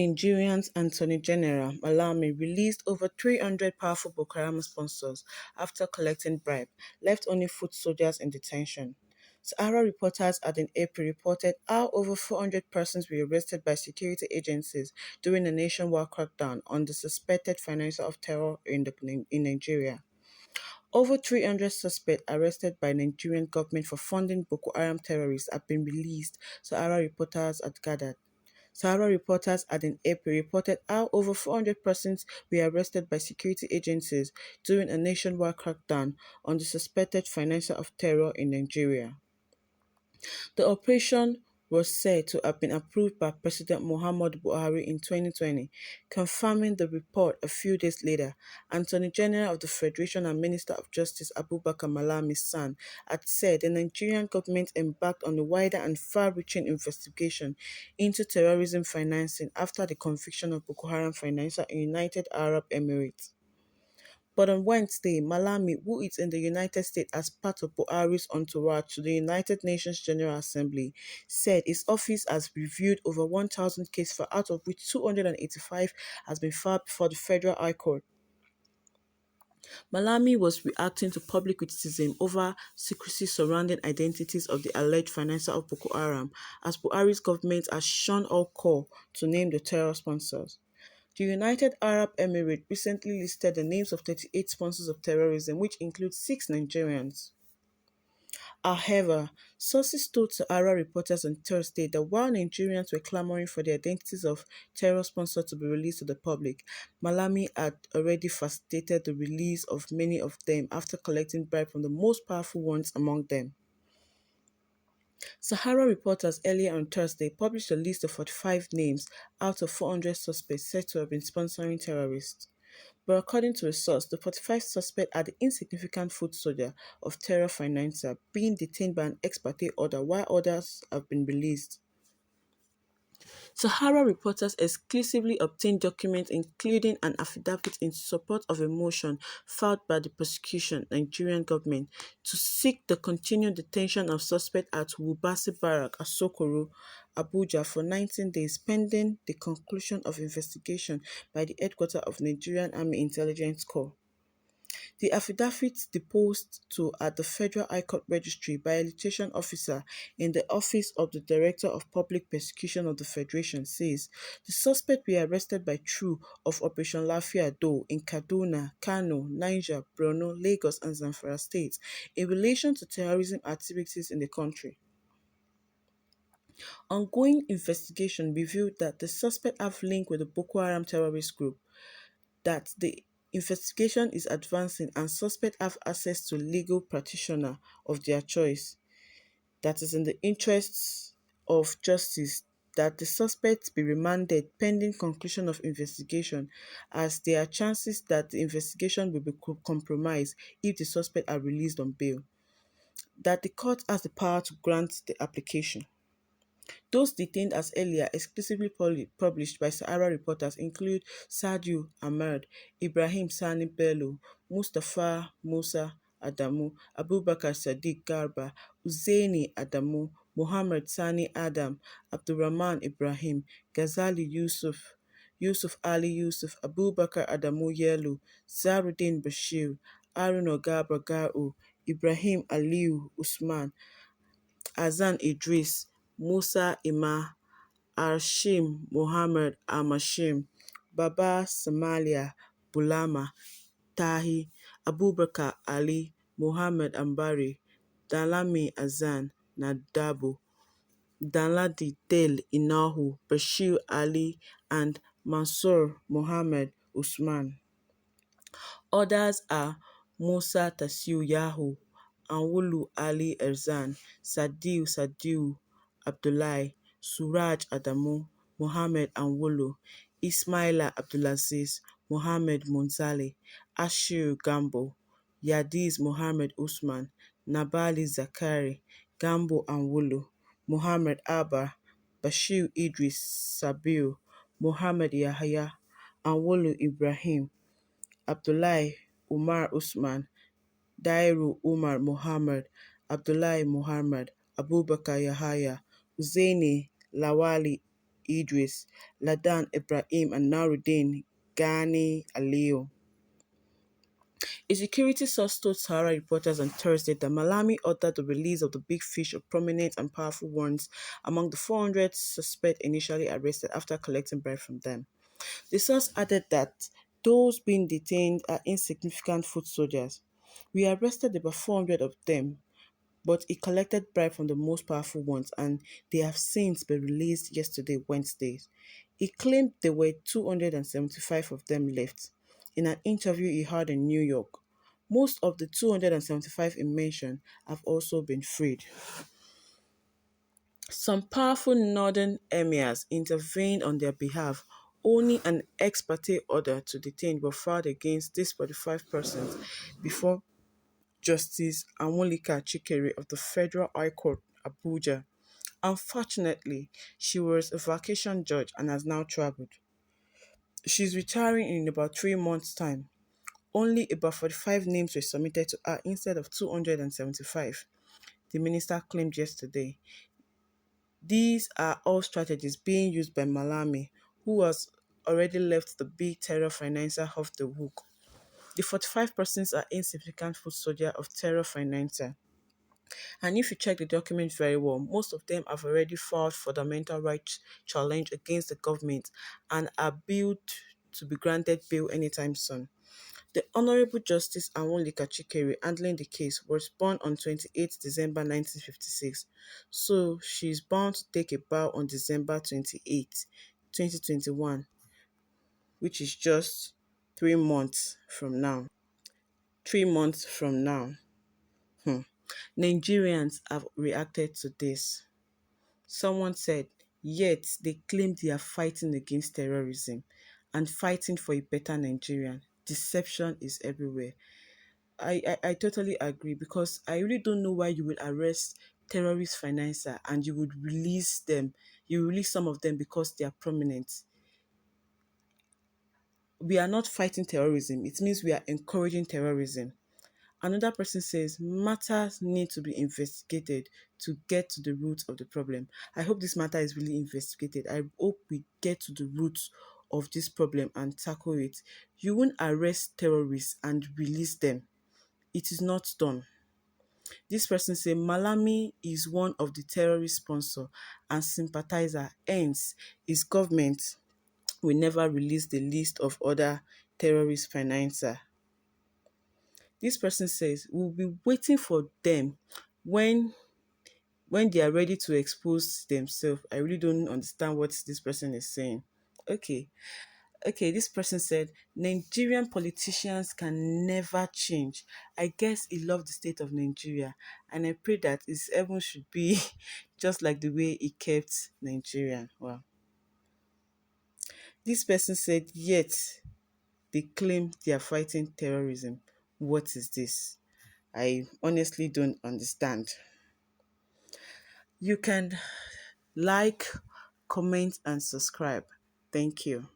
Nigerian's Attorney General Malami released over 300 powerful Boko Haram sponsors after collecting bribe, left only foot soldiers in detention. Sahara reporters at in April reported how over 400 persons were arrested by security agencies during a nationwide crackdown on the suspected financier of terror in Nigeria. Over 300 suspects arrested by Nigerian government for funding Boko Haram terrorists have been released, Sahara reporters had gathered. Sahara reporters had in April reported how over 400 persons were arrested by security agencies during a nationwide crackdown on the suspected financier of terror in Nigeria. The operation was said to have been approved by President Muhammadu Buhari in 2020, confirming the report a few days later. Attorney General of the Federation and Minister of Justice Abubakar Malami's son had said the Nigerian government embarked on a wider and far-reaching investigation into terrorism financing after the conviction of Boko Haram financier in United Arab Emirates. But on Wednesday, Malami, who is in the United States as part of Buhari's entourage to the United Nations General Assembly, said his office has reviewed over 1,000 cases, out of which 285 has been filed before the Federal High Court. Malami was reacting to public criticism over secrecy surrounding identities of the alleged financier of Boko Haram, as Buhari's government has shunned all call to name the terror sponsors. The United Arab Emirates recently listed the names of 38 sponsors of terrorism, which include 6 Nigerians. However, sources told Sahara reporters on Thursday that while Nigerians were clamoring for the identities of terror sponsors to be released to the public, Malami had already facilitated the release of many of them after collecting bribes from the most powerful ones among them. Sahara reporters earlier on Thursday published a list of 45 names out of 400 suspects said to have been sponsoring terrorists. But according to a source, the 45 suspects are the insignificant foot soldier of terror financier being detained by an ex parte order while others have been released. Sahara reporters exclusively obtained documents including an affidavit in support of a motion filed by the prosecution Nigerian government to seek the continued detention of suspects at Wubasi Barrack, Asokoro, Abuja for 19 days pending the conclusion of investigation by the headquarters of Nigerian Army Intelligence Corps. The affidavit deposed to at the Federal High Court Registry by a litigation officer in the Office of the Director of Public Prosecution of the Federation says the suspects were arrested by crew of Operation Lafia Do in Kaduna, Kano, Niger, Borno, Lagos and Zamfara states in relation to terrorism activities in the country. Ongoing investigation revealed that the suspects have links with the Boko Haram terrorist group, that the investigation is advancing and suspects have access to legal practitioner of their choice, that is in the interests of justice that the suspects be remanded pending conclusion of investigation, as there are chances that the investigation will be compromised if the suspects are released on bail, that the court has the power to grant the application. Those detained as earlier exclusively published by Sahara reporters include Sadio Ahmed, Ibrahim Sani Bello, Mustapha Musa Adamu, Abubakar Sadiq Garba, Uzaini Adamu, Mohammed Sani Adam, Abdurrahman Ibrahim, Ghazali Yusuf, Yusuf Ali Yusuf, Abubakar Adamu Yelu, Zaruddin Bashir, Haruna Garba Ga'u, Ibrahim Aliu Usman, Hassan Idris, Musa Ima, Hashim Mohammed Al-Mashim, Baba Somalia Bulama, Tahi, Abubakar Ali, Mohammed Ambari, Dalami Azan Nadabu, Danladi Del Inahu, Bashir Ali, and Mansour Mohammed Usman. Others are Musa Tasiu Yahu, Anwulu Ali Erzan, Sadiu Abdullahi, Suraj Adamu, Mohammed Anwulu, Ismaila Abdulaziz, Mohammed Munzali, Ashiru Gambo, Yadiz Mohammed Usman, Nabali Zakari, Gambo Anwulu, Mohammed Abba, Bashir Idris Sabiu, Mohammed Yahya, Anwulu Ibrahim, Abdullahi Umar Usman, Dairu Umar Muhammad, Abdullahi Muhammad, Abubakar Yahaya, Uzaini Lawali Idris, Ladan Ibrahim, and Nauruddin Ghani Aliyu. A security source told Sahara reporters on Thursday that Malami ordered the release of the big fish of prominent and powerful ones among the 400 suspects initially arrested after collecting bribe from them. The source added that those being detained are insignificant foot soldiers. We arrested about 400 of them, but he collected bribe from the most powerful ones and they have since been released yesterday, Wednesday. He claimed there were 275 of them left. In an interview he had in New York, most of the 275 he mentioned have also been freed. Some powerful northern emirs intervened on their behalf. Only an ex parte order to detain was filed against these 45 persons before Justice Anwulika Chikere of the Federal High Court, Abuja. Unfortunately, she was a vacation judge and has now traveled. She's retiring in about 3 months' time. Only about 45 names were submitted to her instead of 275, the minister claimed yesterday. These are all strategies being used by Malami, who has already left the big terror financier off the hook. The 45 persons are insignificant foot soldiers of terror financier. And if you check the document very well, most of them have already filed fundamental rights challenge against the government and are billed to be granted bail anytime soon. The Honorable Justice Anwulika Chikere handling the case was born on 28 December 1956, so she is bound to take a bow on December 28, 2021, which is just 3 months from now. 3 months from now. Nigerians have reacted to this. Someone said, yet they claim they are fighting against terrorism and fighting for a better Nigerian. Deception is everywhere. I totally agree because I really don't know why you will arrest terrorist financer and you would release them. You release some of them because they are prominent. We are not fighting terrorism. It means we are encouraging terrorism. Another person says matters need to be investigated to get to the root of the problem. I hope this matter is really investigated. I hope we get to the root of this problem and tackle it. You won't arrest terrorists and release them. It is not done. This person says Malami is one of the terrorist sponsor and sympathizer, hence his government will never release the list of other terrorist financer. This person says we'll be waiting for them when they are ready to expose themselves. I really don't understand what this person is saying. Okay. Okay, this person said Nigerian politicians can never change. I guess he loved the state of Nigeria, and I pray that his heaven should be just like the way he kept Nigeria. Wow. This person said, yet they claim they are fighting terrorism. What is this? I honestly don't understand. You can like, comment, and subscribe. Thank you.